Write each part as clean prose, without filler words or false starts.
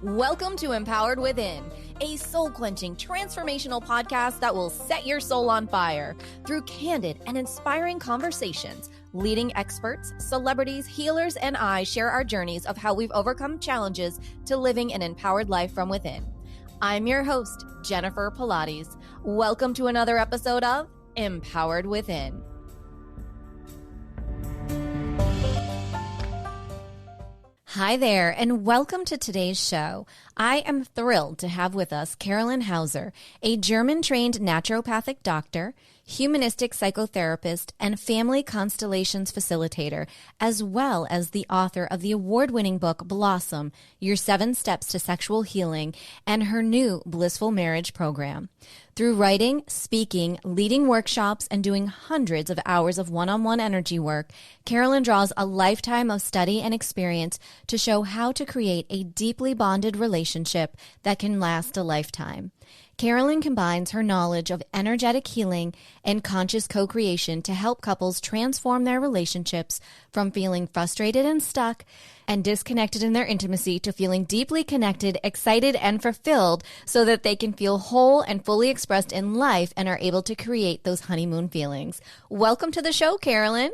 Welcome to Empowered Within, a soul-quenching, transformational podcast that will set your soul on fire through candid and inspiring conversations. Leading experts, celebrities, healers, and I share our journeys of how we've overcome challenges to living an empowered life from within. I'm your host, Jennifer Pilates. Welcome to another episode of Empowered Within. Hi there, and welcome to today's show. I am thrilled to have with us Carolin Hauser, a German-trained naturopathic doctor, humanistic psychotherapist, and family constellations facilitator, as well as the author of the award-winning book Blossom, Your 7 Steps to Sexual Healing, and her new Blissful Marriage program. Through writing, speaking, leading workshops, and doing hundreds of hours of one-on-one energy work, Carolin draws a lifetime of study and experience to show how to create a deeply bonded relationship that can last a lifetime. Carolin combines her knowledge of energetic healing and conscious co-creation to help couples transform their relationships from feeling frustrated and stuck and disconnected in their intimacy to feeling deeply connected, excited, and fulfilled so that they can feel whole and fully expressed in life and are able to create those honeymoon feelings. Welcome to the show, Carolin.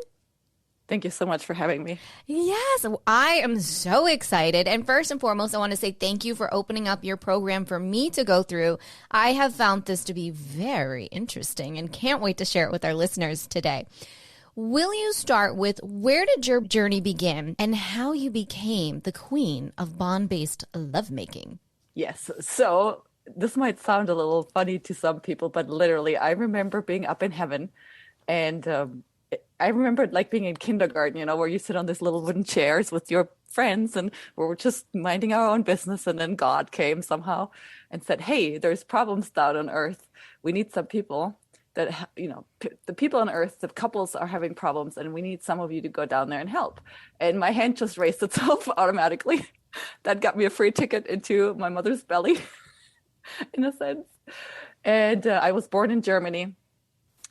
Thank you so much for having me. Yes, I am so excited. And first and foremost, I want to say thank you for opening up your program for me to go through. I have found this to be very interesting and can't wait to share it with our listeners today. Will you start with where did your journey begin and how you became the queen of bond-based lovemaking? Yes. So this might sound a little funny to some people, but literally I remember being up in heaven and I remember like being in kindergarten, where you sit on these little wooden chairs with your friends and we were just minding our own business. And then God came somehow and said, hey, there's problems down on earth. We need some people that, the people on earth, the couples are having problems and we need some of you to go down there and help. And my hand just raised itself automatically. That got me a free ticket into my mother's belly in a sense. And I was born in Germany.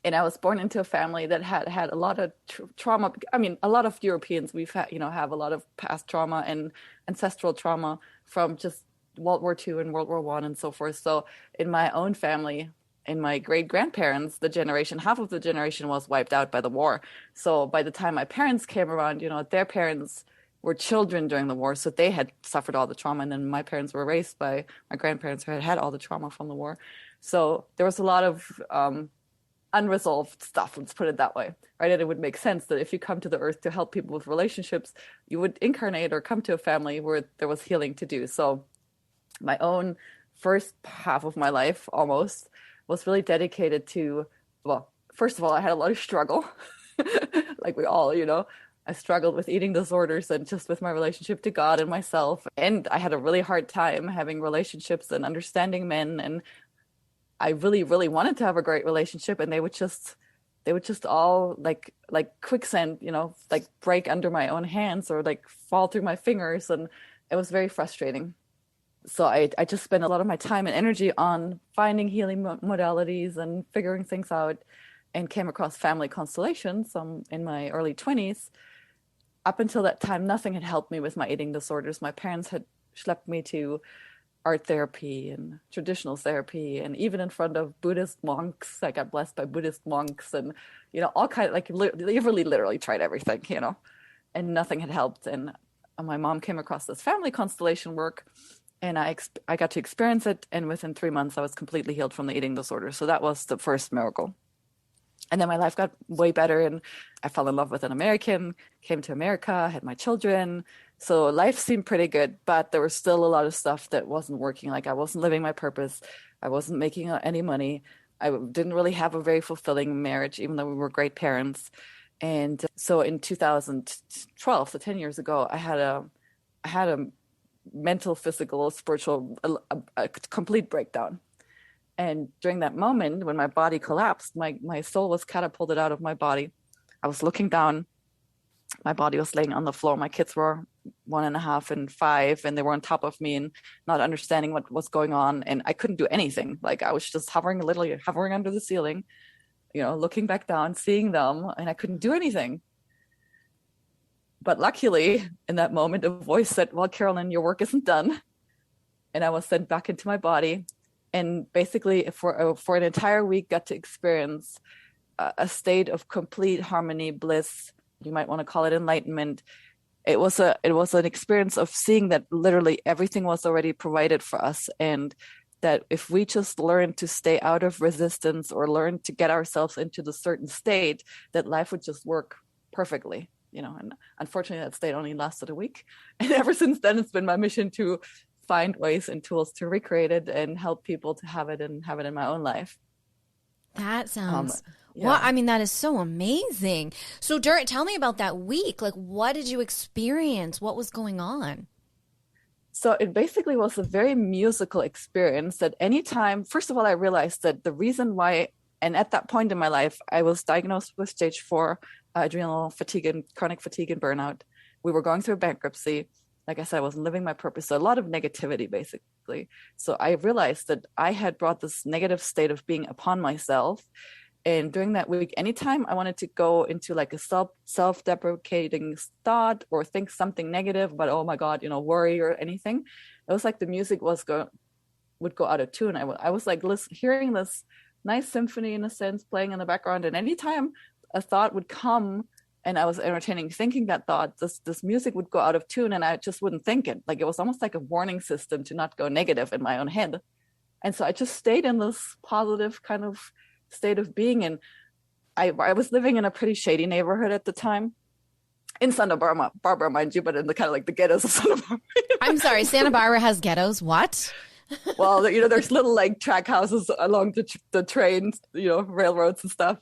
And I was born into a family that had a lot of trauma. I mean, a lot of Europeans, we've had, have a lot of past trauma and ancestral trauma from just World War II and World War I and so forth. So in my own family, in my great-grandparents, half of the generation was wiped out by the war. So by the time my parents came around, their parents were children during the war. So they had suffered all the trauma. And then my parents were raised by my grandparents who had all the trauma from the war. So there was a lot of unresolved stuff, let's put it that way, right? And it would make sense that if you come to the earth to help people with relationships, you would incarnate or come to a family where there was healing to do. So my own first half of my life almost was really dedicated to, well, first of all, I had a lot of struggle, like we all, I struggled with eating disorders and just with my relationship to God and myself. And I had a really hard time having relationships and understanding men, and I really, really wanted to have a great relationship, and they would just all like quicksand, like break under my own hands or like fall through my fingers. And it was very frustrating. So I just spent a lot of my time and energy on finding healing modalities and figuring things out, and came across family constellations in my early 20s. Up until that time, nothing had helped me with my eating disorders. My parents had schlepped me to art therapy and traditional therapy, and even in front of Buddhist monks. I got blessed by Buddhist monks, and all kind of like literally tried everything, and nothing had helped. And my mom came across this family constellation work, and I got to experience it, and within 3 months I was completely healed from the eating disorder. So that was the first miracle. And then my life got way better, and I fell in love with an American, came to America, had my children. So life seemed pretty good, but there was still a lot of stuff that wasn't working. Like I wasn't living my purpose. I wasn't making any money. I didn't really have a very fulfilling marriage, even though we were great parents. And so in 2012, so 10 years ago, I had a mental, physical, spiritual, a complete breakdown. And during that moment, when my body collapsed, my soul was catapulted out of my body. I was looking down. My body was laying on the floor. My kids were 1.5 and 5, and they were on top of me and not understanding what was going on. And I couldn't do anything. Like I was just literally hovering under the ceiling, looking back down, seeing them, and I couldn't do anything. But luckily, in that moment, a voice said, well, Carolyn, your work isn't done. and I was sent back into my body. And basically for an entire week, got to experience a state of complete harmony, bliss. You might want to call it enlightenment. It was an experience of seeing that literally everything was already provided for us, and that if we just learn to stay out of resistance or learn to get ourselves into the certain state, that life would just work perfectly, and unfortunately that state only lasted a week. And ever since then, it's been my mission to find ways and tools to recreate it and help people to have it in my own life. That sounds, well, I mean, that is so amazing. So tell me about that week. Like, what did you experience? What was going on? So it basically was a very musical experience that anytime, first of all, I realized that the reason why, and at that point in my life, I was diagnosed with stage 4 adrenal fatigue and chronic fatigue and burnout. We were going through bankruptcy. Like I said, I wasn't living my purpose. So a lot of negativity, basically. So I realized that I had brought this negative state of being upon myself. And during that week, anytime I wanted to go into like a self-deprecating thought or think something negative about, oh my God, worry or anything, it was like the music would go out of tune. I was like hearing this nice symphony in a sense playing in the background. And anytime a thought would come and I was thinking that thought, this music would go out of tune and I just wouldn't think it. Like it was almost like a warning system to not go negative in my own head. And so I just stayed in this positive kind of state of being. And I was living in a pretty shady neighborhood at the time in Santa Barbara, mind you, but in the kind of like the ghettos of Santa Barbara. I'm sorry, Santa Barbara has ghettos? What? Well, there's little like track houses along the trains, railroads and stuff,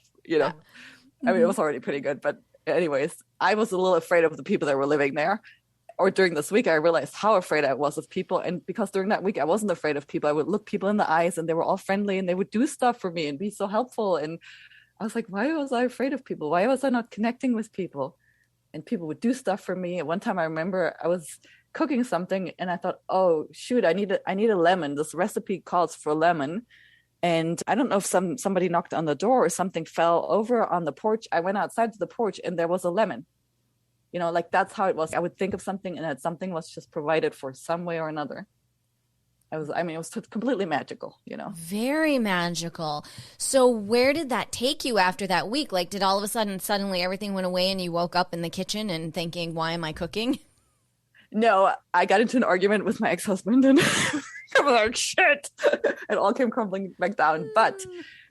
I mean, it was already pretty good. But anyways, I was a little afraid of the people that were living there. Or during this week, I realized how afraid I was of people. And because during that week, I wasn't afraid of people. I would look people in the eyes and they were all friendly and they would do stuff for me and be so helpful. And I was like, why was I afraid of people? Why was I not connecting with people? And people would do stuff for me. At one time, I remember I was cooking something and I thought, oh, shoot, I need a lemon. This recipe calls for lemon. And I don't know if somebody knocked on the door or something fell over on the porch. I went outside to the porch and there was a lemon. Like that's how it was. I would think of something and that something was just provided for some way or another. It was completely magical, Very magical. So where did that take you after that week? Like, did all of a suddenly everything went away and you woke up in the kitchen and thinking, why am I cooking? No, I got into an argument with my ex-husband and I was like, shit. It all came crumbling back down. But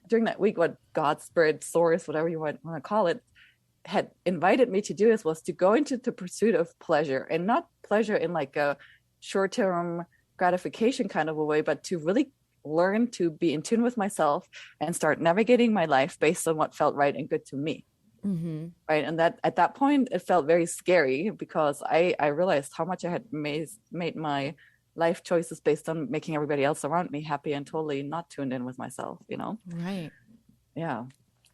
during that week, what God, Spirit, Source, whatever you want to call it, had invited me to do was to go into the pursuit of pleasure, and not pleasure in like a short-term gratification kind of a way, but to really learn to be in tune with myself and start navigating my life based on what felt right and good to me. Mm-hmm. Right. And that at that point, it felt very scary because I realized how much I had made my life choices based on making everybody else around me happy and totally not tuned in with myself, Right. Yeah.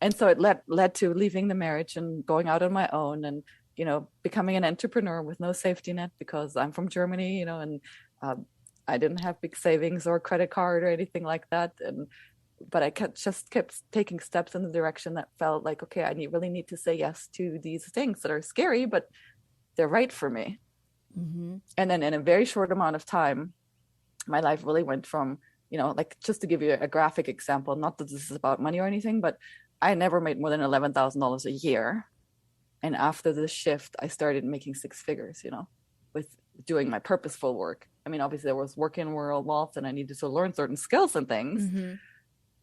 And so it led to leaving the marriage and going out on my own and, becoming an entrepreneur with no safety net because I'm from Germany, and I didn't have big savings or credit card or anything like that. But I kept taking steps in the direction that felt like, okay, I really need to say yes to these things that are scary, but they're right for me. Mm-hmm. And then in a very short amount of time, my life really went from, like just to give you a graphic example, not that this is about money or anything, but I never made more than $11,000 a year. And after this shift, I started making 6 figures, with doing my purposeful work. I mean, obviously there was work in world wealth and I needed to learn certain skills and things, mm-hmm.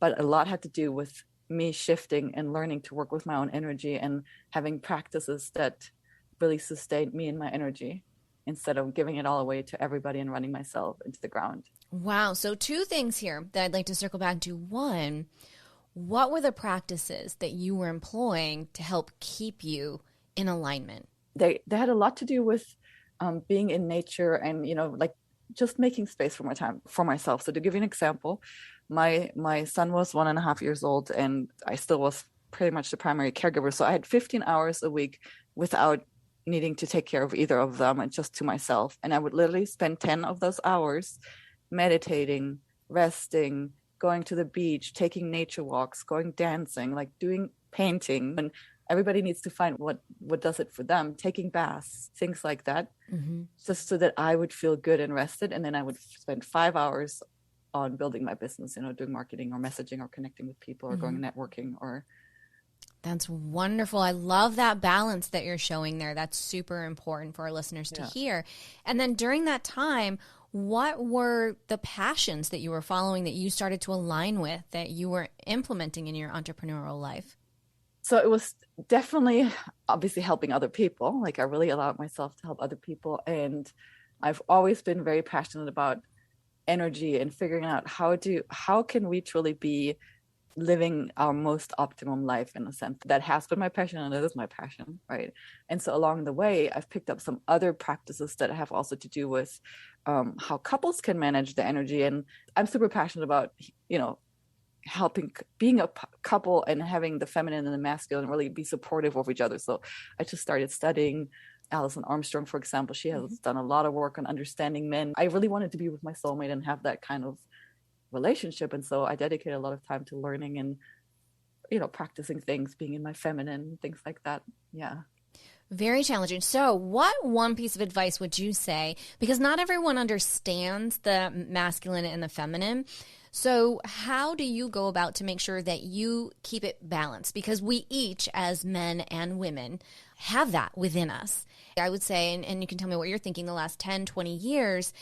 but a lot had to do with me shifting and learning to work with my own energy and having practices that really sustained me and my energy instead of giving it all away to everybody and running myself into the ground. Wow. So 2 things here that I'd like to circle back to. One, what were the practices that you were employing to help keep you in alignment? They had a lot to do with being in nature and, like just making space for myself. So to give you an example, my son was 1.5 years old and I still was pretty much the primary caregiver. So I had 15 hours a week without needing to take care of either of them and just to myself. And I would literally spend 10 of those hours meditating, resting, going to the beach, taking nature walks, going dancing, like doing painting. And everybody needs to find what does it for them, taking baths, things like that, just so that I would feel good and rested. And then I would spend 5 hours on building my business, doing marketing or messaging or connecting with people or going networking or. That's wonderful. I love that balance that you're showing there. That's super important for our listeners to hear. And then during that time, what were the passions that you were following that you started to align with, that you were implementing in your entrepreneurial life? So it was definitely, obviously, helping other people. Like I really allowed myself to help other people. And I've always been very passionate about energy and figuring out how can we truly be living our most optimum life, in a sense. That has been my passion, and it is my passion, right? And so along the way, I've picked up some other practices that have also to do with how couples can manage the energy. And I'm super passionate about, helping, being a couple and having the feminine and the masculine really be supportive of each other. So I just started studying Alison Armstrong, for example. She has done a lot of work on understanding men. I really wanted to be with my soulmate and have that kind of relationship. And so I dedicated a lot of time to learning and, practicing things, being in my feminine, things like that. Yeah. Very challenging. So what one piece of advice would you say? Because not everyone understands the masculine and the feminine. So how do you go about to make sure that you keep it balanced? Because we each, as men and women, have that within us. I would say, and you can tell me what you're thinking, the last 10, 20 years,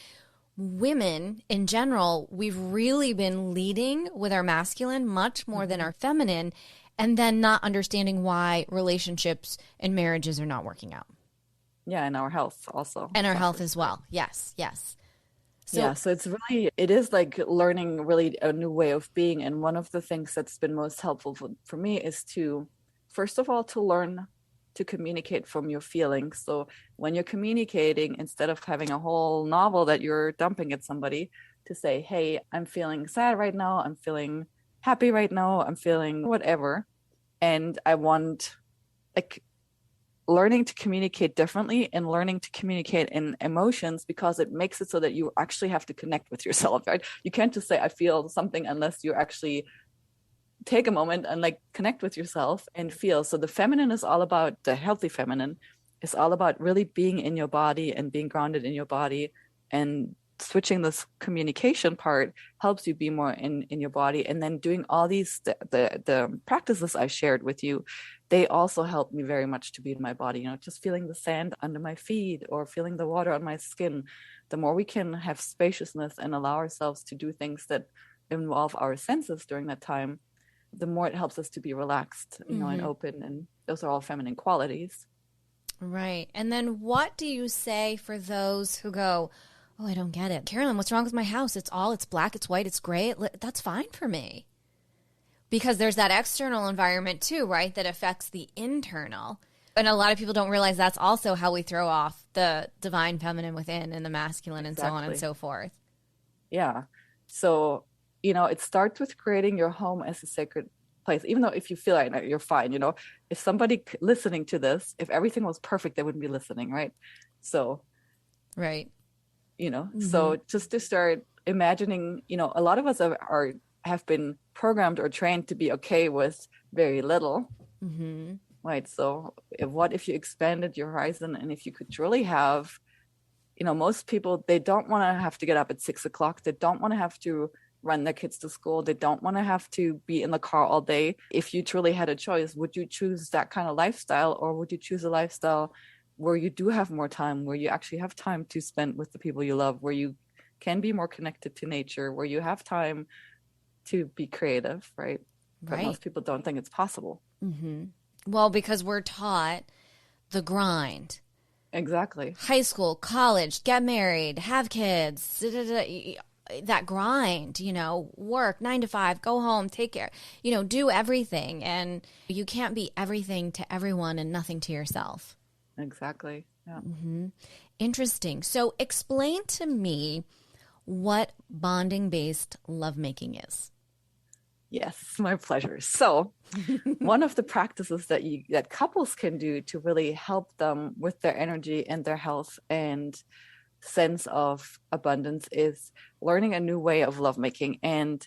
women in general, we've really been leading with our masculine much more than our feminine, and then not understanding why relationships and marriages are not working out. Yeah, and our health also. And our health as well. Yes, yes. So it is like learning really a new way of being. And one of the things that's been most helpful for me is to, first of all, to learn to communicate from your feelings. So when you're communicating, instead of having a whole novel that you're dumping at somebody, to say, hey, I'm feeling sad right now. I'm feeling happy right now. I'm feeling whatever. And I want, like, learning to communicate differently and learning to communicate in emotions, because it makes it so that you actually have to connect with yourself, right? You can't just say, I feel something, unless you actually take a moment and connect with yourself and feel. So the feminine is all about, the healthy feminine is all about really being in your body and being grounded in your body, and switching this communication part helps you be more in your body. And then doing all these, the practices I shared with you, they also help me very much to be in my body, just feeling the sand under my feet or feeling the water on my skin. The more we can have spaciousness and allow ourselves to do things that involve our senses during that time, the more it helps us to be relaxed, and open. And those are all feminine qualities. Right. And then what do you say for those who go, oh, I don't get it. Carolyn, what's wrong with my house? It's black, it's white, it's gray. That's fine for me. Because there's that external environment too, right, that affects the internal. And a lot of people don't realize that's also how we throw off the divine feminine within and the masculine, and so on and so forth. Yeah. So, it starts with creating your home as a sacred place. Even though if you feel like you're fine, if somebody listening to this, if everything was perfect, they wouldn't be listening, right? So, right. So just to start imagining, a lot of us have been programmed or trained to be okay with very little, right? So what if you expanded your horizon, and if you could really have, most people, they don't want to have to get up at 6 o'clock. They don't want to have to run their kids to school. They don't want to have to be in the car all day. If you truly had a choice, would you choose that kind of lifestyle, or would you choose a lifestyle where you do have more time, where you actually have time to spend with the people you love, where you can be more connected to nature, where you have time to be creative, right? But most people don't think it's possible. Well, because we're taught the grind. Exactly. High school, college, get married, have kids, that grind, work 9 to 5, go home, take care, do everything. And you can't be everything to everyone and nothing to yourself. Exactly. Yeah. Interesting. So explain to me what bonding-based lovemaking is. Yes, my pleasure. So one of the practices that couples can do to really help them with their energy and their health and sense of abundance is learning a new way of lovemaking. And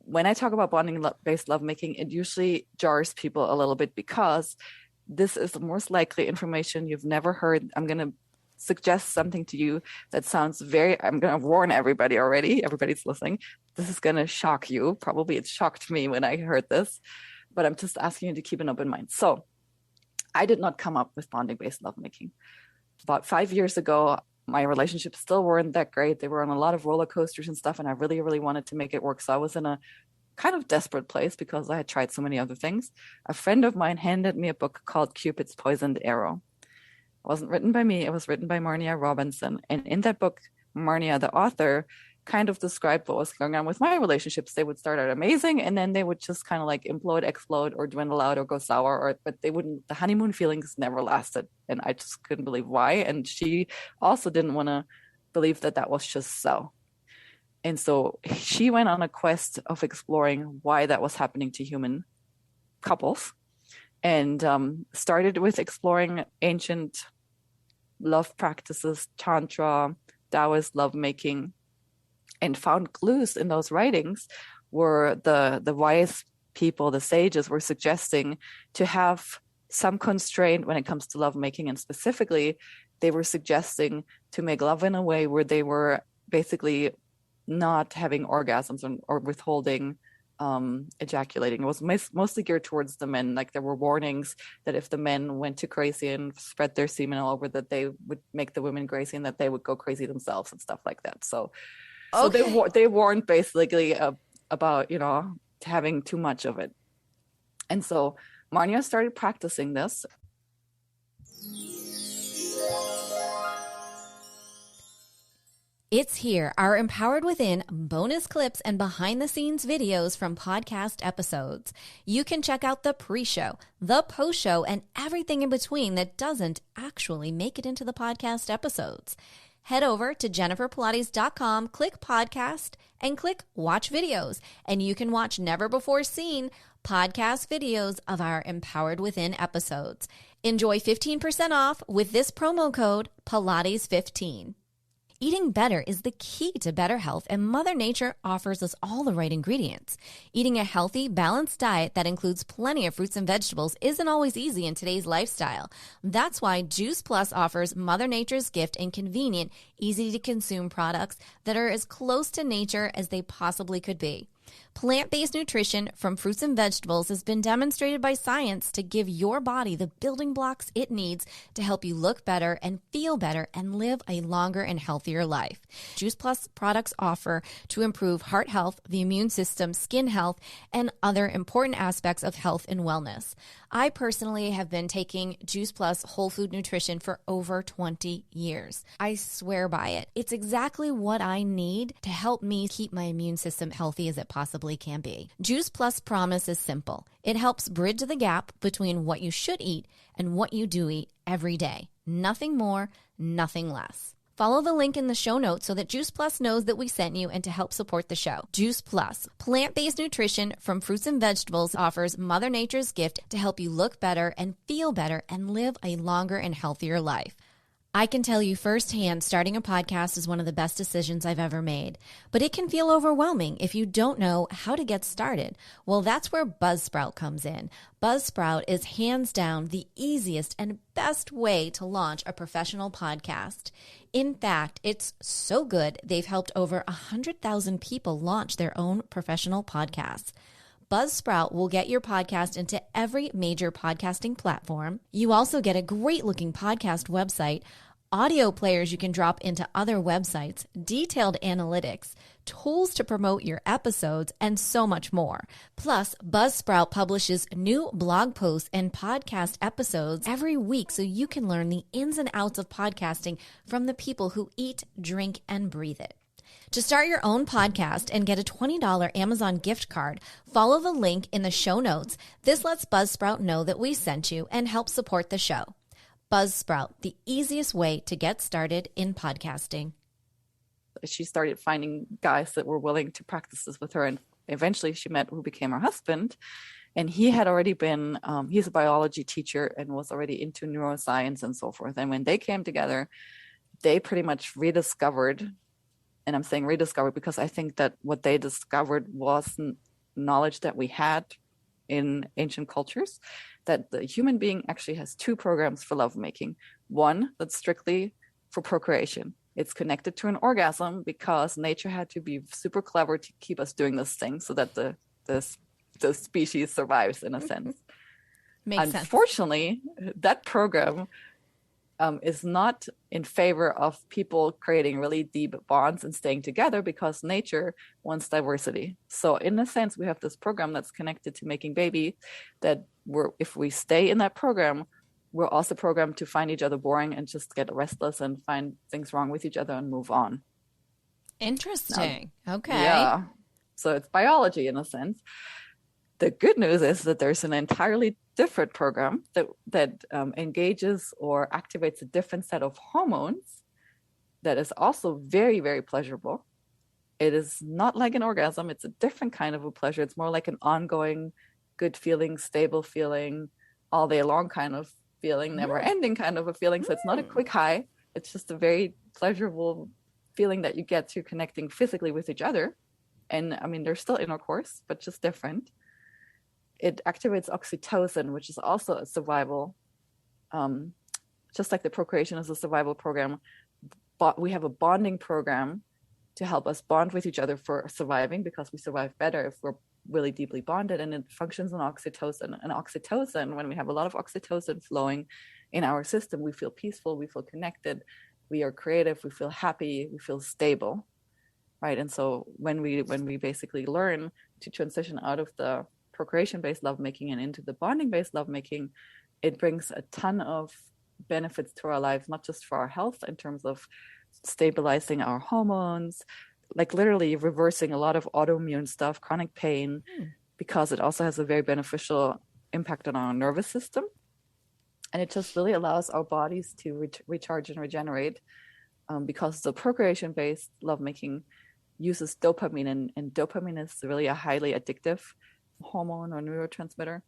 when I talk about bonding-based lovemaking, it usually jars people a little bit, because this is the most likely information you've never heard. I'm going to suggest something to you that sounds I'm going to warn everybody already. Everybody's listening. This is going to shock you. Probably it shocked me when I heard this, but I'm just asking you to keep an open mind. So I did not come up with bonding-based lovemaking. About 5 years ago, my relationships still weren't that great. They were on a lot of roller coasters and stuff, and I really, really wanted to make it work. So I was in a kind of desperate place because I had tried so many other things. A friend of mine handed me a book called Cupid's Poisoned Arrow. It wasn't written by me. It was written by Marnia Robinson. And in that book, Marnia, the author, kind of described what was going on with my relationships. They would start out amazing, and then they would just kind of like implode, explode, or dwindle out, or go sour, but they wouldn't, the honeymoon feelings never lasted. And I just couldn't believe why. And she also didn't want to believe that that was just so. And so she went on a quest of exploring why that was happening to human couples, and started with exploring ancient love practices, Tantra, Taoist lovemaking, and found clues in those writings where the wise people, the sages, were suggesting to have some constraint when it comes to lovemaking. And specifically, they were suggesting to make love in a way where they were basically not having orgasms or withholding ejaculating. It was mostly geared towards the men. Like there were warnings that if the men went too crazy and spread their semen all over, that they would make the women crazy and that they would go crazy themselves and stuff like that. So they warned basically about, having too much of it. And so Marnia started practicing this. It's here, our Empowered Within bonus clips and behind-the-scenes videos from podcast episodes. You can check out the pre-show, the post-show, and everything in between that doesn't actually make it into the podcast episodes. Head over to jenniferpilates.com, click podcast, and click watch videos, and you can watch never-before-seen podcast videos of our Empowered Within episodes. Enjoy 15% off with this promo code Pilates15. Eating better is the key to better health, and Mother Nature offers us all the right ingredients. Eating a healthy, balanced diet that includes plenty of fruits and vegetables isn't always easy in today's lifestyle. That's why Juice Plus offers Mother Nature's gift in convenient, easy-to-consume products that are as close to nature as they possibly could be. Plant-based nutrition from fruits and vegetables has been demonstrated by science to give your body the building blocks it needs to help you look better and feel better and live a longer and healthier life. Juice Plus products offer to improve heart health, the immune system, skin health, and other important aspects of health and wellness. I personally have been taking Juice Plus whole food nutrition for over 20 years. I swear by it. It's exactly what I need to help me keep my immune system healthy as it possibly can be. Juice Plus promise is simple. It helps bridge the gap between what you should eat and what you do eat every day. Nothing more, nothing less. Follow the link in the show notes so that Juice Plus knows that we sent you and to help support the show. Juice Plus, plant-based nutrition from fruits and vegetables, offers Mother Nature's gift to help you look better and feel better and live a longer and healthier life. I can tell you firsthand, starting a podcast is one of the best decisions I've ever made, but it can feel overwhelming if you don't know how to get started. Well, that's where Buzzsprout comes in. Buzzsprout is hands down the easiest and best way to launch a professional podcast. In fact, it's so good, they've helped over 100,000 people launch their own professional podcasts. Buzzsprout will get your podcast into every major podcasting platform. You also get a great-looking podcast website, audio players you can drop into other websites, detailed analytics, tools to promote your episodes, and so much more. Plus, Buzzsprout publishes new blog posts and podcast episodes every week so you can learn the ins and outs of podcasting from the people who eat, drink, and breathe it. To start your own podcast and get a $20 Amazon gift card, follow the link in the show notes. This lets Buzzsprout know that we sent you and help support the show. Buzzsprout, the easiest way to get started in podcasting. She started finding guys that were willing to practice this with her, and eventually she met who became her husband. And he had already been, he's a biology teacher and was already into neuroscience and so forth. And when they came together, they pretty much rediscovered, and I'm saying rediscovered because I think that what they discovered wasn't knowledge that we had in ancient cultures that the human being actually has two programs for lovemaking. One that's strictly for procreation. It's connected to an orgasm because nature had to be super clever to keep us doing this thing so that the species survives in a sense. Unfortunately, that program is not in favor of people creating really deep bonds and staying together because nature wants diversity. So in a sense, we have this program that's connected to making baby that if we stay in that program, we're also programmed to find each other boring and just get restless and find things wrong with each other and move on. Interesting. Okay. Yeah. So it's biology in a sense. The good news is that there's an entirely different program that engages or activates a different set of hormones that is also very, very pleasurable. It is not like an orgasm. It's a different kind of a pleasure. It's more like an ongoing, good feeling, stable feeling, all day long kind of feeling, never ending kind of a feeling. So it's not a quick high. It's just a very pleasurable feeling that you get to connecting physically with each other. And I mean, there's still intercourse, but just different. It activates oxytocin, which is also a survival, just like the procreation is a survival program. But we have a bonding program to help us bond with each other for surviving, because we survive better if we're really deeply bonded, and it functions on oxytocin. And oxytocin, when we have a lot of oxytocin flowing in our system, we feel peaceful, we feel connected, we are creative, we feel happy, we feel stable, right? And so when we basically learn to transition out of the procreation-based lovemaking and into the bonding-based lovemaking, it brings a ton of benefits to our lives, not just for our health in terms of stabilizing our hormones, like literally reversing a lot of autoimmune stuff, chronic pain, because it also has a very beneficial impact on our nervous system. And it just really allows our bodies to recharge and regenerate, because the procreation-based lovemaking uses dopamine, and dopamine is really a highly addictive hormone or neurotransmitter,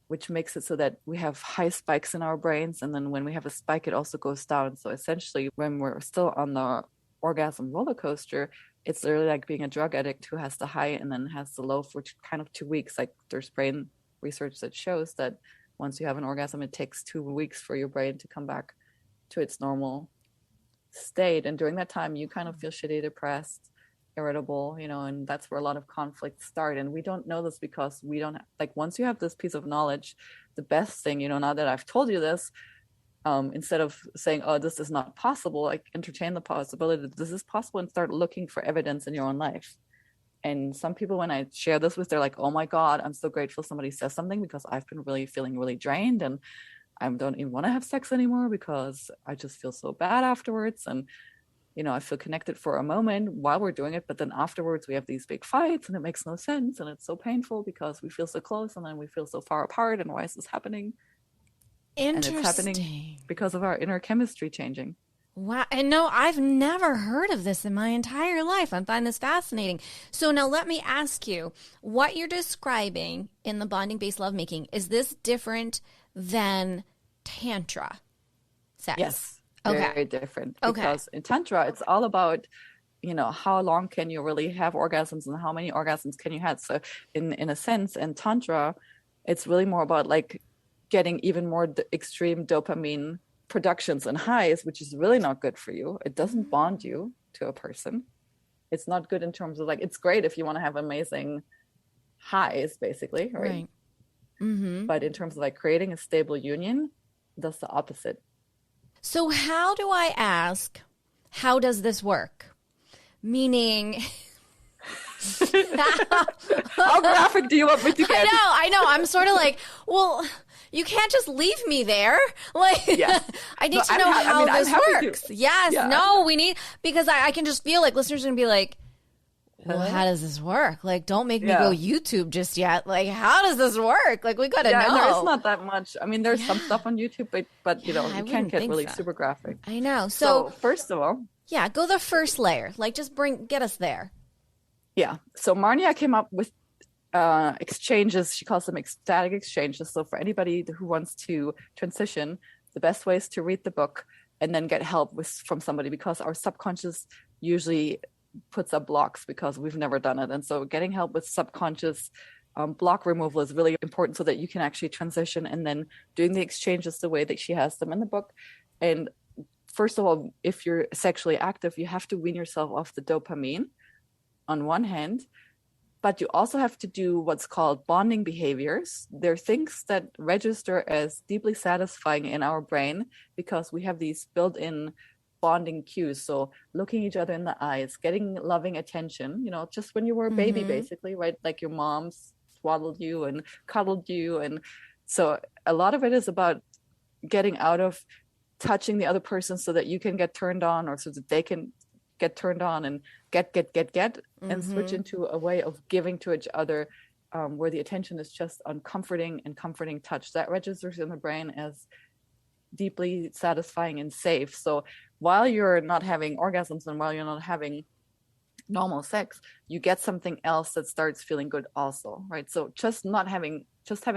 which makes it so that we have high spikes in our brains. And then when we have a spike, it also goes down. So essentially, when we're still on the orgasm roller coaster, it's literally like being a drug addict who has the high and then has the low for kind of 2 weeks. Like there's brain research that shows that once you have an orgasm, it takes 2 weeks for your brain to come back to its normal state. And during that time, you kind of feel shitty, depressed, irritable, and that's where a lot of conflicts start. And we don't know this because we don't, like, once you have this piece of knowledge, the best thing, now that I've told you this, instead of saying, oh, this is not possible, like entertain the possibility that this is possible and start looking for evidence in your own life. And some people, when I share this with, they're like, oh my God, I'm so grateful somebody says something, because I've been really feeling really drained and I don't even want to have sex anymore because I just feel so bad afterwards. And I feel connected for a moment while we're doing it, but then afterwards we have these big fights and it makes no sense. And it's so painful because we feel so close and then we feel so far apart. And why is this happening? Interesting. And it's happening because of our inner chemistry changing. Wow. And no, I've never heard of this in my entire life. I find this fascinating. So now let me ask you, what you're describing in the bonding-based lovemaking, is this different than Tantra sex? Yes. Very different, because in Tantra, it's all about, how long can you really have orgasms and how many orgasms can you have? So in a sense, in Tantra, it's really more about like getting even more extreme dopamine productions and highs, which is really not good for you. It doesn't bond you to a person. It's not good in terms of, like, it's great if you want to have amazing highs, basically, right? Mm-hmm. But in terms of like creating a stable union, that's the opposite. So how do I ask, how does this work? Meaning, how graphic do you want me to get? I know. I'm sort of like, well, you can't just leave me there. Like, yes. I need to know how this works. Yes. Yeah. No, we need, because I can just feel like listeners are going to be like, well, how does this work? Like, don't make me go YouTube just yet. Like, how does this work? Like, we got to know. And there is not that much. I mean, there's some stuff on YouTube, but you can't get really super graphic. I know. So first of all. Yeah, go the first layer. Like, just get us there. Yeah. So Marnia came up with exchanges. She calls them ecstatic exchanges. So for anybody who wants to transition, the best way is to read the book and then get help from somebody, because our subconscious usually puts up blocks because we've never done it. And so getting help with subconscious block removal is really important so that you can actually transition, and then doing the exchanges the way that she has them in the book. And first of all, if you're sexually active, you have to wean yourself off the dopamine on one hand, but you also have to do what's called bonding behaviors. They're things that register as deeply satisfying in our brain because we have these built-in bonding cues. So looking each other in the eyes, getting loving attention, just when you were a baby, basically, right? Like your mom swaddled you and cuddled you. And so a lot of it is about getting out of touching the other person so that you can get turned on, or so that they can get turned on, and get and switch into a way of giving to each other, where the attention is just on comforting touch. That registers in the brain as deeply satisfying and safe. So while you're not having orgasms and while you're not having normal sex, you get something else that starts feeling good also, right? So just having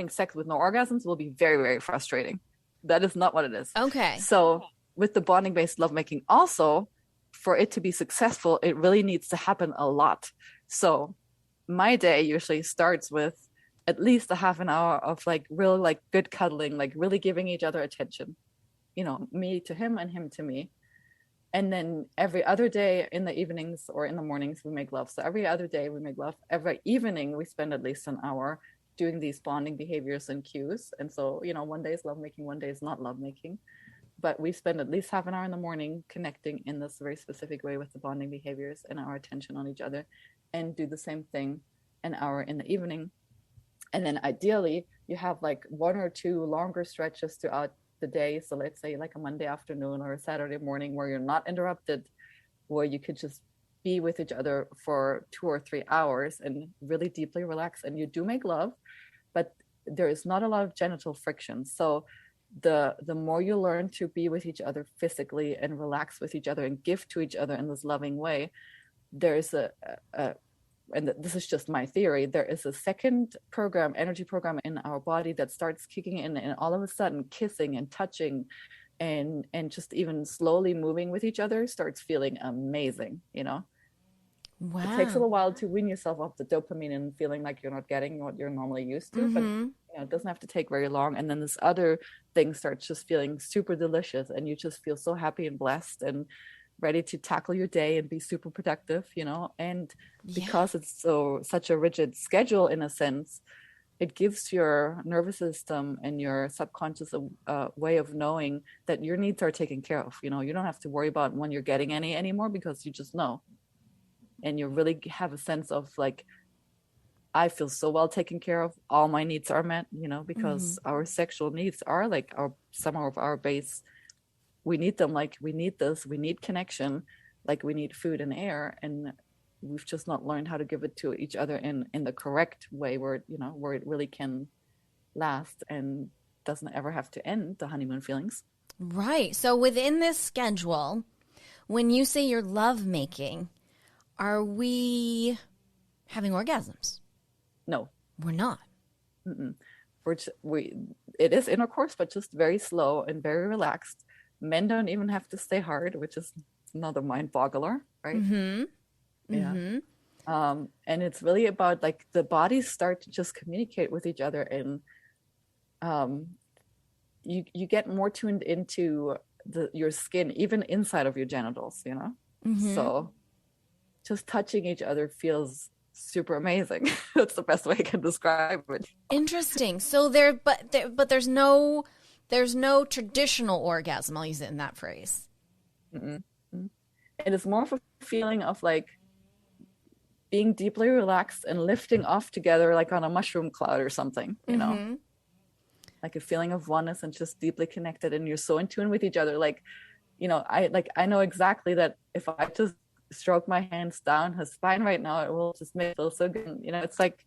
sex with no orgasms will be very, very frustrating. That is not what it is. Okay. So with the bonding based lovemaking also, for it to be successful, it really needs to happen a lot. So my day usually starts with at least a half an hour of like real, like good cuddling, like really giving each other attention, me to him and him to me. And then every other day in the evenings or in the mornings, we make love. So every other day we make love. Every evening we spend at least an hour doing these bonding behaviors and cues. And so, one day is lovemaking, one day is not lovemaking. But we spend at least half an hour in the morning connecting in this very specific way with the bonding behaviors and our attention on each other, and do the same thing an hour in the evening. And then ideally you have like one or two longer stretches throughout the day. So let's say like a Monday afternoon or a Saturday morning where you're not interrupted, where you could just be with each other for 2 or 3 hours and really deeply relax. And you do make love, but there is not a lot of genital friction. So the more you learn to be with each other physically and relax with each other and give to each other in this loving way, there's and this is just my theory, there is a second energy program in our body that starts kicking in, and all of a sudden kissing and touching and just even slowly moving with each other starts feeling amazing. Wow. It takes a little while to wean yourself off the dopamine and feeling like you're not getting what you're normally used to, but it doesn't have to take very long. And then this other thing starts just feeling super delicious, and you just feel so happy and blessed and ready to tackle your day and be super productive, and because it's such a rigid schedule in a sense, it gives your nervous system and your subconscious a way of knowing that your needs are taken care of. You don't have to worry about when you're getting any anymore, because you just know. And you really have a sense of like, I feel so well taken care of. All my needs are met, because our sexual needs are like some of our base. We need them. Like we need this, we need connection, like we need food and air. And we've just not learned how to give it to each other in the correct way where it really can last and doesn't ever have to end, the honeymoon feelings. Right. So within this schedule, when you say you're lovemaking, are we having orgasms? No, we're not. It is intercourse, but just very slow and very relaxed. Men don't even have to stay hard, which is another mind boggler, right? Yeah. And it's really about like the bodies start to just communicate with each other, and you get more tuned into your skin, even inside of your genitals, So just touching each other feels super amazing. That's the best way I can describe it. Interesting. So there's no traditional orgasm. I'll use it in that phrase. It is more of a feeling of like being deeply relaxed and lifting off together, like on a mushroom cloud or something, like a feeling of oneness and just deeply connected. And you're so in tune with each other. Like, I know exactly that if I just stroke my hands down her spine right now, it will just make it feel so good. It's like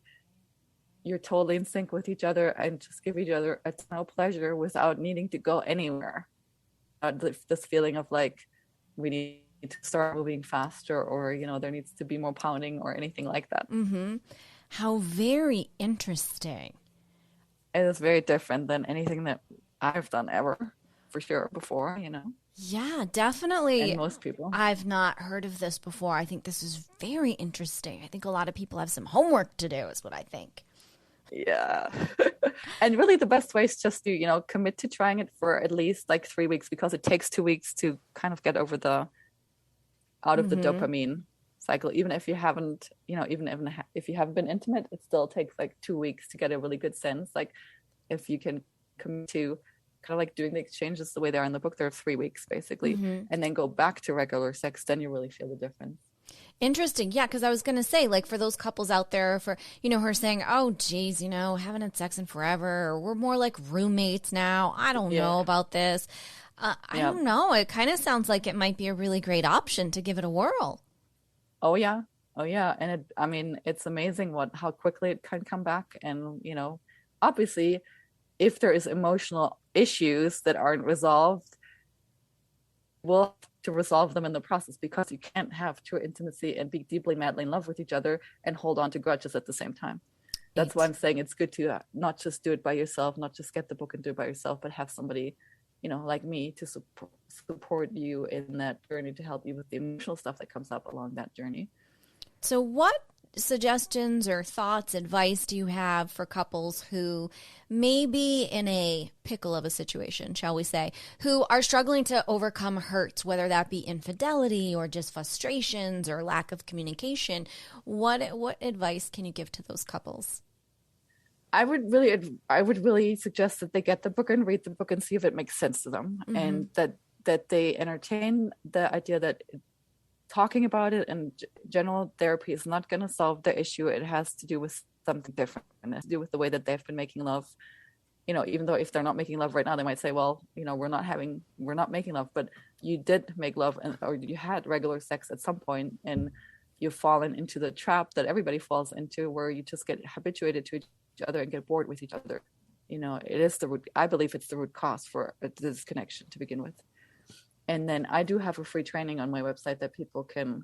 you're totally in sync with each other and just give each other a ton of pleasure without needing to go anywhere. This feeling of like we need to start moving faster, or there needs to be more pounding or anything like that. How very interesting. It is very different than anything that I've done ever, for sure, before. Yeah, definitely. And most people. I've not heard of this before. I think this is very interesting. I think a lot of people have some homework to do, is what I think. Yeah. And really the best way is just to, commit to trying it for at least like 3 weeks, because it takes 2 weeks to kind of get over out of the Mm-hmm. dopamine cycle. Even if you haven't, if you haven't been intimate, it still takes like 2 weeks to get a really good sense. Like if you can commit to kind of like doing the exchanges the way they are in the book, there are 3 weeks basically, Mm-hmm. and then go back to regular sex, then you really feel the difference. Interesting. Yeah, because I was going to say, like, for those couples out there, for, who are saying, oh, geez, haven't had sex in forever, or we're more like roommates now. I don't Yeah. know about this. I Yeah. don't know. It kind of sounds like it might be a really great option to give it a whirl. Oh yeah. Oh yeah. And I mean, it's amazing how quickly it can come back. And, obviously if there is emotional issues that aren't resolved, we'll have to resolve them in the process, because you can't have true intimacy and be deeply madly in love with each other and hold on to grudges at the same time. That's why Right. I'm saying it's good to not just do it by yourself, not just get the book and do it by yourself, but have somebody, like me, to support you in that journey, to help you with the emotional stuff that comes up along that journey. So, what suggestions or thoughts, advice do you have for couples who may be in a pickle of a situation, shall we say, who are struggling to overcome hurts, whether that be infidelity or just frustrations or lack of communication? What advice can you give to those couples? I would really suggest that they get the book and read the book and see if it makes sense to them, Mm-hmm. and that they entertain the idea that talking about it and general therapy is not going to solve the issue. It has to do with something different, and it has to do with the way that they've been making love. Even though if they're not making love right now, they might say, well, we're not making love, but you did make love, or you had regular sex at some point, and you've fallen into the trap that everybody falls into, where you just get habituated to each other and get bored with each other. It is the root. I believe it's the root cause for this connection to begin with. And then I do have a free training on my website that people can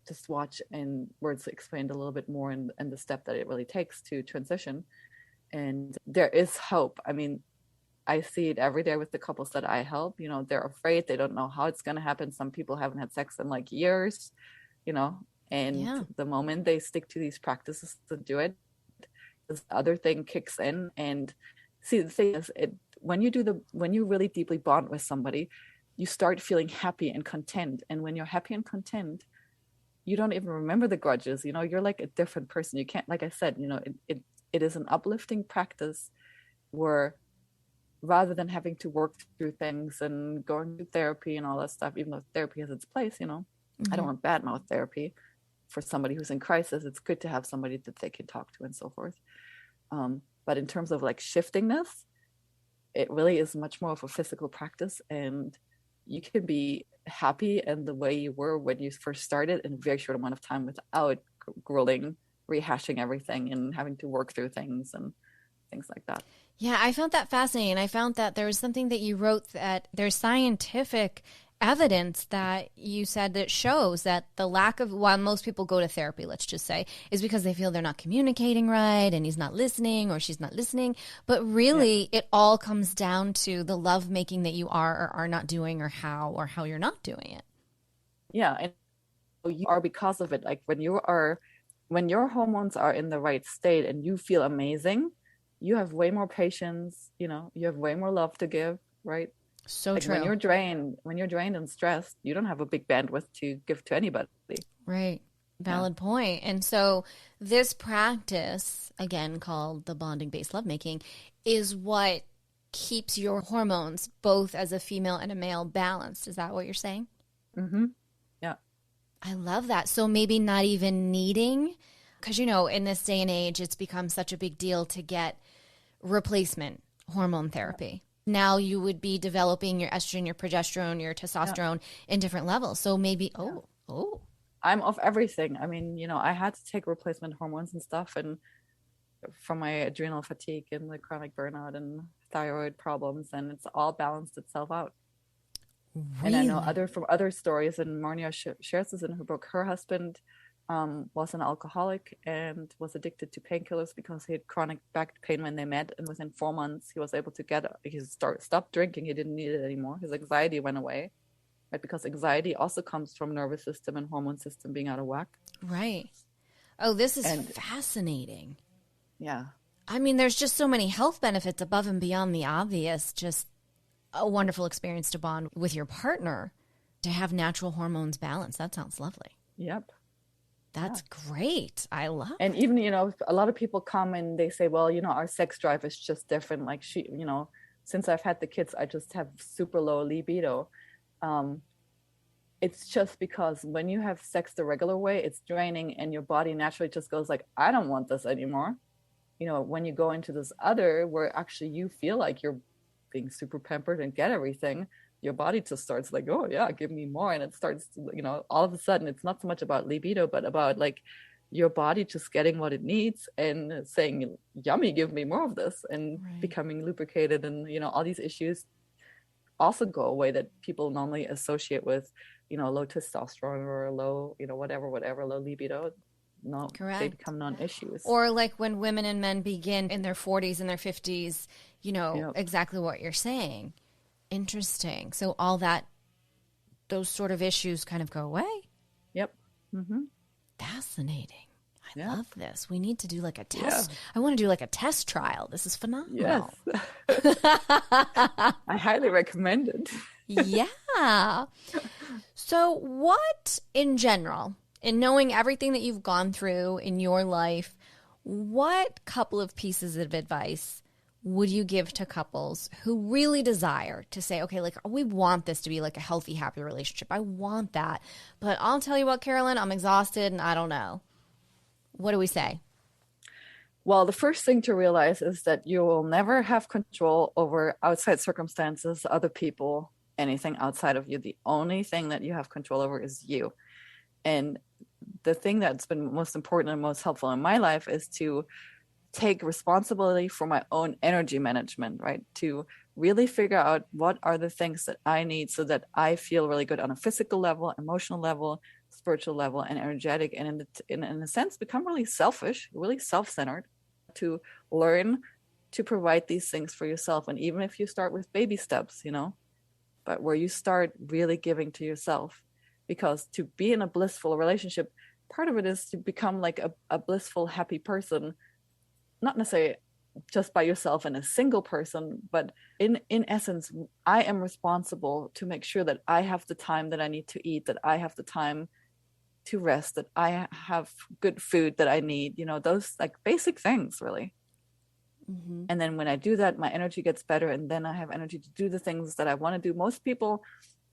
just watch, and where it's explained a little bit more, and the step that it really takes to transition. And there is hope. I mean, I see it every day with the couples that I help. They're afraid. They don't know how it's going to happen. Some people haven't had sex in like years, you know, and Yeah. the moment they stick to these practices to do it, this other thing kicks in. And see, the thing is, when you really deeply bond with somebody, you start feeling happy and content. And when you're happy and content, you don't even remember the grudges. You're like a different person. You can't, like I said, it is an uplifting practice, where rather than having to work through things and going to therapy and all that stuff, even though therapy has its place, I don't Mm-hmm. want badmouth therapy for somebody who's in crisis. It's good to have somebody that they can talk to and so forth. But in terms of like shifting this, it really is much more of a physical practice, and you can be happy and the way you were when you first started in a very short amount of time, without grueling, rehashing everything and having to work through things and things like that. Yeah, I found that fascinating. I found that there was something that you wrote, that there's scientific evidence that you said that shows that the lack of, while most people go to therapy, let's just say, is because they feel they're not communicating right and he's not listening or she's not listening. But Yeah. really, it all comes down to the love making that you are or are not doing, or how you're not doing it. Yeah. And you are, because of it, like when your hormones are in the right state and you feel amazing, you have way more patience, you have way more love to give, right? So Like true. when you're drained and stressed, you don't have a big bandwidth to give to anybody. Right. Yeah. Valid point. And so this practice, again called the bonding based lovemaking, is what keeps your hormones, both as a female and a male, balanced. Is that what you're saying? Mm-hmm. Yeah. I love that. So maybe not even needing, because in this day and age, it's become such a big deal to get replacement hormone Yeah. therapy. Now you would be developing your estrogen, your progesterone, your Yeah. testosterone in different levels. So maybe, Yeah. oh, I'm off everything. I mean, I had to take replacement hormones and stuff, and from my adrenal fatigue and the chronic burnout and thyroid problems, and it's all balanced itself out. And I know really? from other stories, and Marnia shares this in her book. Her husband was an alcoholic and was addicted to painkillers because he had chronic back pain when they met. And within 4 months, he was able to stop drinking. He didn't need it anymore. His anxiety went away, right? Because anxiety also comes from nervous system and hormone system being out of whack. Right. Oh, this is And fascinating. yeah, I mean, there's just so many health benefits above and beyond the obvious. Just a wonderful experience to bond with your partner, to have natural hormones balanced. That sounds lovely. Yep. That's great. I love And it. even, a lot of people come and they say, well, our sex drive is just different. Like since I've had the kids, I just have super low libido. It's just because when you have sex the regular way, it's draining and your body naturally just goes like, I don't want this anymore. When you go into this other where actually you feel like you're being super pampered and get everything, your body just starts like, oh yeah, give me more. And it starts, all of a sudden it's not so much about libido, but about like your body just getting what it needs and saying, yummy, give me more of this, and becoming lubricated. And, all these issues also go away that people normally associate with, low testosterone or low, whatever, low libido. No, correct. They become non-issues. Or like when women and men begin in their 40s and their 50s, exactly what you're saying. Interesting. So those sort of issues kind of go away? Yep. Mm-hmm. Fascinating. I love this. We need to do like a test. Yeah. I want to do like a test trial. This is phenomenal. Yes. I highly recommend it. Yeah. So what, in general, in knowing everything that you've gone through in your life, what couple of pieces of advice would you give to couples who really desire to say, okay, like we want this to be like a healthy, happy relationship. I want that. But I'll tell you what, Carolyn, I'm exhausted and I don't know. What do we say? Well, the first thing to realize is that you will never have control over outside circumstances, other people, anything outside of you. The only thing that you have control over is you. And the thing that's been most important and most helpful in my life is to take responsibility for my own energy management, right? To really figure out what are the things that I need so that I feel really good on a physical level, emotional level, spiritual level, and energetic. And in a sense, become really selfish, really self-centered, to learn to provide these things for yourself. And even if you start with baby steps, but where you start really giving to yourself, because to be in a blissful relationship, part of it is to become like a blissful, happy person, not necessarily just by yourself and a single person, but in essence, I am responsible to make sure that I have the time that I need to eat, that I have the time to rest, that I have good food that I need, those like basic things really. Mm-hmm. And then when I do that, my energy gets better, and then I have energy to do the things that I want to do. Most people,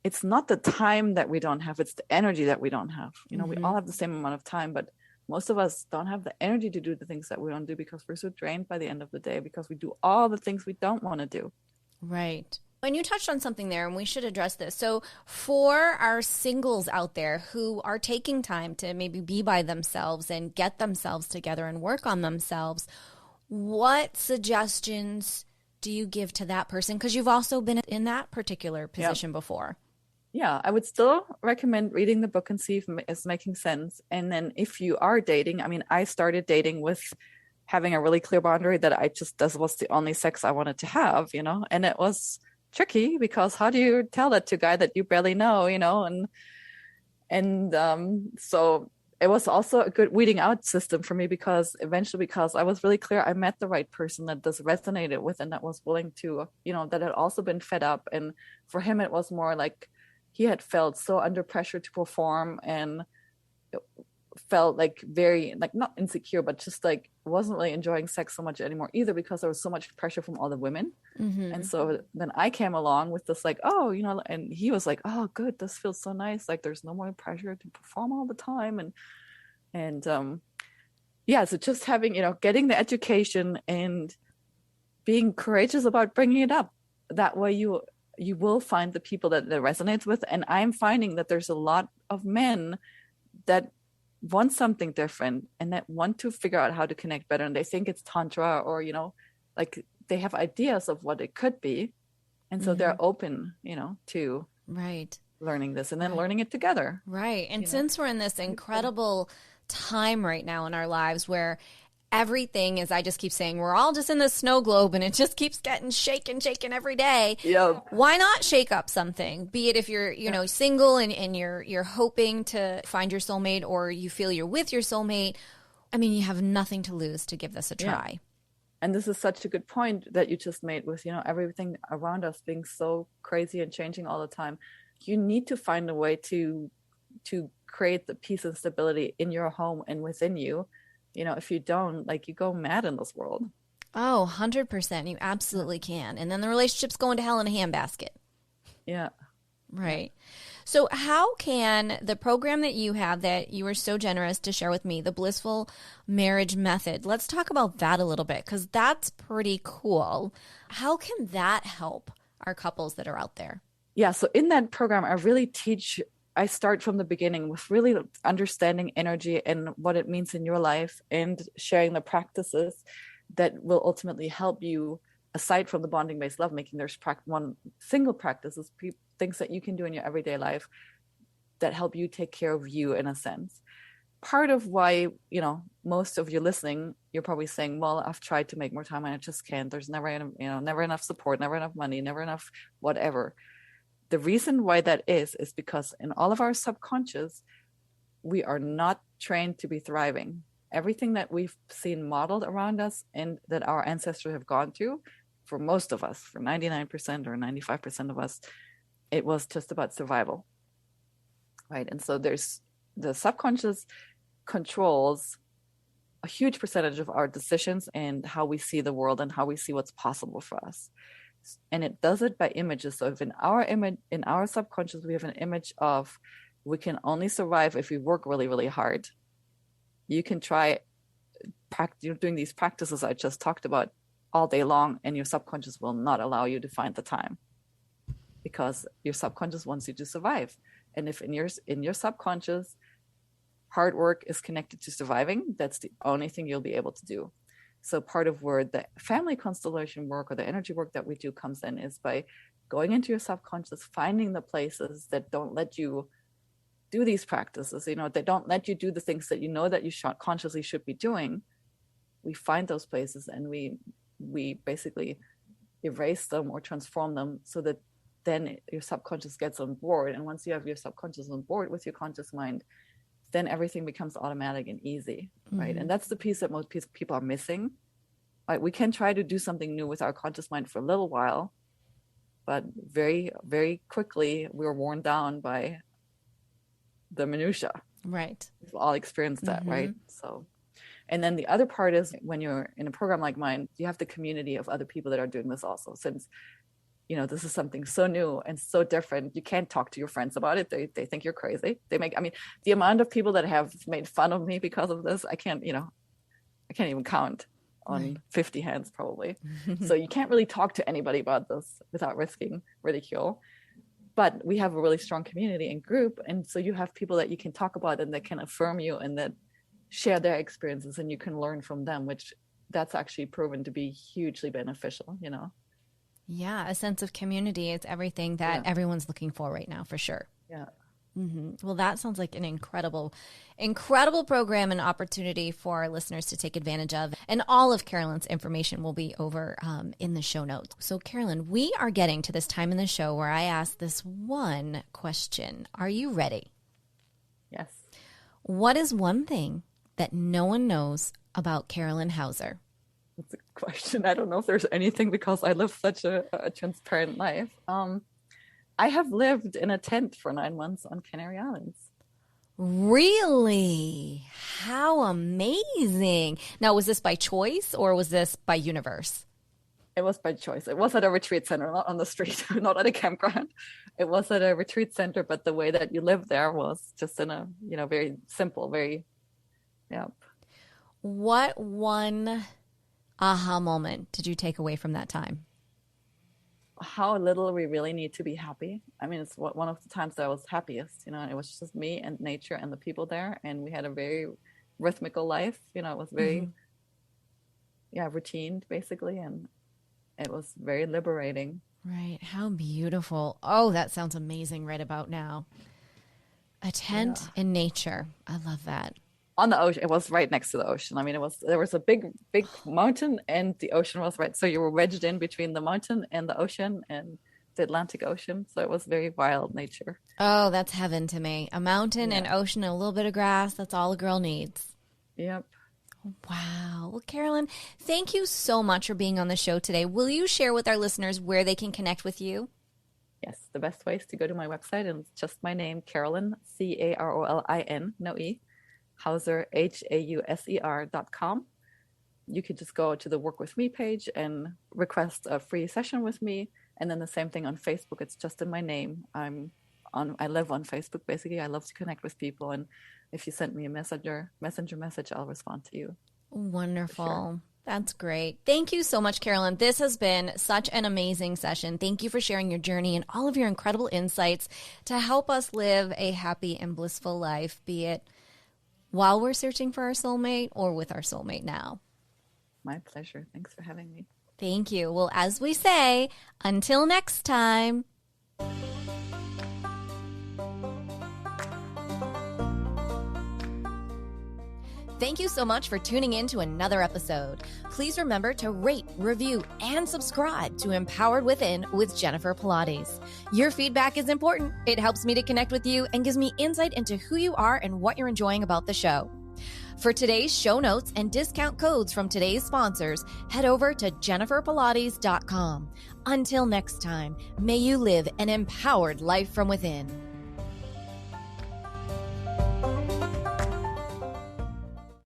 it's not the time that we don't have, it's the energy that we don't have. Mm-hmm. We all have the same amount of time, but most of us don't have the energy to do the things that we want to do because we're so drained by the end of the day, because we do all the things we don't want to do. Right. And you touched on something there, and we should address this. So for our singles out there who are taking time to maybe be by themselves and get themselves together and work on themselves, what suggestions do you give to that person? Because you've also been in that particular position before. Yeah, I would still recommend reading the book and see if it's making sense. And then if you are dating, I started dating with having a really clear boundary that this was the only sex I wanted to have, and it was tricky because how do you tell that to a guy that you barely know, so it was also a good weeding out system for me, because I was really clear I met the right person that this resonated with and that was willing to, that had also been fed up. And for him, it was more like he had felt so under pressure to perform and felt like very, like not insecure, but just like wasn't really enjoying sex so much anymore either, because there was so much pressure from all the women. Mm-hmm. And so then I came along with this like, and he was like, oh, good, this feels so nice. Like there's no more pressure to perform all the time. And so just having, getting the education and being courageous about bringing it up. That way you will find the people that resonates with. And I'm finding that there's a lot of men that want something different and that want to figure out how to connect better. And they think it's tantra or, like they have ideas of what it could be. And so they're open, to learning this and then learning it together. Right. And since we're in this incredible time right now in our lives where everything is, I just keep saying, we're all just in this snow globe and it just keeps getting shaken every day. Yep. Why not shake up something? Be it if you're, single and you're hoping to find your soulmate, or you feel you're with your soulmate. You have nothing to lose to give this a try. And this is such a good point that you just made with, everything around us being so crazy and changing all the time. You need to find a way to create the peace and stability in your home and within you. If you don't, like, you go mad in this world. Oh, 100%. You absolutely can. And then the relationship's going to hell in a handbasket. Yeah. Right. So how can the program that you have that you were so generous to share with me, the Blissful Marriage Method, let's talk about that a little bit, because that's pretty cool. How can that help our couples that are out there? Yeah. So in that program, I start from the beginning with really understanding energy and what it means in your life, and sharing the practices that will ultimately help you. Aside from the bonding-based lovemaking, there's one single practices, things that you can do in your everyday life that help you take care of you in a sense. Part of why, most of you listening, you're probably saying, well, I've tried to make more time and I just can't. There's never enough support, never enough money, never enough whatever. The reason why that is because in all of our subconscious, we are not trained to be thriving. Everything that we've seen modeled around us and that our ancestors have gone through, for most of us, for 99% or 95% of us, it was just about survival, right? And so there's the subconscious controls a huge percentage of our decisions and how we see the world and how we see what's possible for us. And it does it by images. So if in our subconscious, we have an image of, we can only survive if we work really, really hard. You can try doing these practices I just talked about all day long, and your subconscious will not allow you to find the time, because your subconscious wants you to survive. And if in your subconscious, hard work is connected to surviving, that's the only thing you'll be able to do. So part of where the family constellation work or the energy work that we do comes in is by going into your subconscious, finding the places that don't let you do these practices, they don't let you do the things that that you consciously should be doing. We find those places and we basically erase them or transform them so that then your subconscious gets on board. And once you have your subconscious on board with your conscious mind, then everything becomes automatic and easy, right? And that's the piece that most people are missing. Like, we can try to do something new with our conscious mind for a little while, but very, very quickly we're worn down by the minutia. Right. We've all experienced that, right? So, and then the other part is, when you're in a program like mine, you have the community of other people that are doing this also. Since, this is something so new and so different, you can't talk to your friends about it. They think you're crazy. The amount of people that have made fun of me because of this, I can't even count on 50 hands probably. So you can't really talk to anybody about this without risking ridicule. But we have a really strong community and group. And so you have people that you can talk about and that can affirm you and that share their experiences, and you can learn from them, which that's actually proven to be hugely beneficial, Yeah, a sense of community is everything that everyone's looking for right now, for sure. Yeah. Well, that sounds like an incredible, incredible program and opportunity for our listeners to take advantage of. And all of Carolyn's information will be over in the show notes. So, Carolyn, we are getting to this time in the show where I ask this one question. Are you ready? Yes. What is one thing that no one knows about Carolin Hauser? That's a question. I don't know if there's anything, because I live such a transparent life. I have lived in a tent for 9 months on Canary Islands. Really? How amazing. Now, was this by choice or was this by universe? It was by choice. It was at a retreat center, not on the street, not at a campground. It was at a retreat center, but the way that you live there was just in a, very simple, What one aha moment did you take away from that time? How little we really need to be happy. I mean, it's one of the times that I was happiest, it was just me and nature and the people there. And we had a very rhythmical life, it was very, routine basically. And it was very liberating. Right. How beautiful. Oh, that sounds amazing right about now. A tent in nature. I love that. On the ocean. It was right next to the ocean. I mean, there was a big mountain and the ocean was right. So you were wedged in between the mountain and the ocean and the Atlantic Ocean. So it was very wild nature. Oh, that's heaven to me. A mountain and ocean and a little bit of grass. That's all a girl needs. Yep. Wow. Well, Carolyn, thank you so much for being on the show today. Will you share with our listeners where they can connect with you? Yes, the best way is to go to my website, and it's just my name, Carolin, Carolin, no E, Hauser, Hauser.com. You could just go to the Work With Me page and request a free session with me. And then the same thing on Facebook. It's just in my name. I live on Facebook, basically. I love to connect with people. And if you send me a messenger message, I'll respond to you. Wonderful. Sure. That's great. Thank you so much, Carolyn. This has been such an amazing session. Thank you for sharing your journey and all of your incredible insights to help us live a happy and blissful life, be it while we're searching for our soulmate or with our soulmate now. My pleasure. Thanks for having me. Thank you. Well, as we say, until next time. Thank you so much for tuning in to another episode. Please remember to rate, review, and subscribe to Empowered Within with Jennifer Pilates. Your feedback is important. It helps me to connect with you and gives me insight into who you are and what you're enjoying about the show. For today's show notes and discount codes from today's sponsors, head over to jenniferpilates.com. Until next time, may you live an empowered life from within.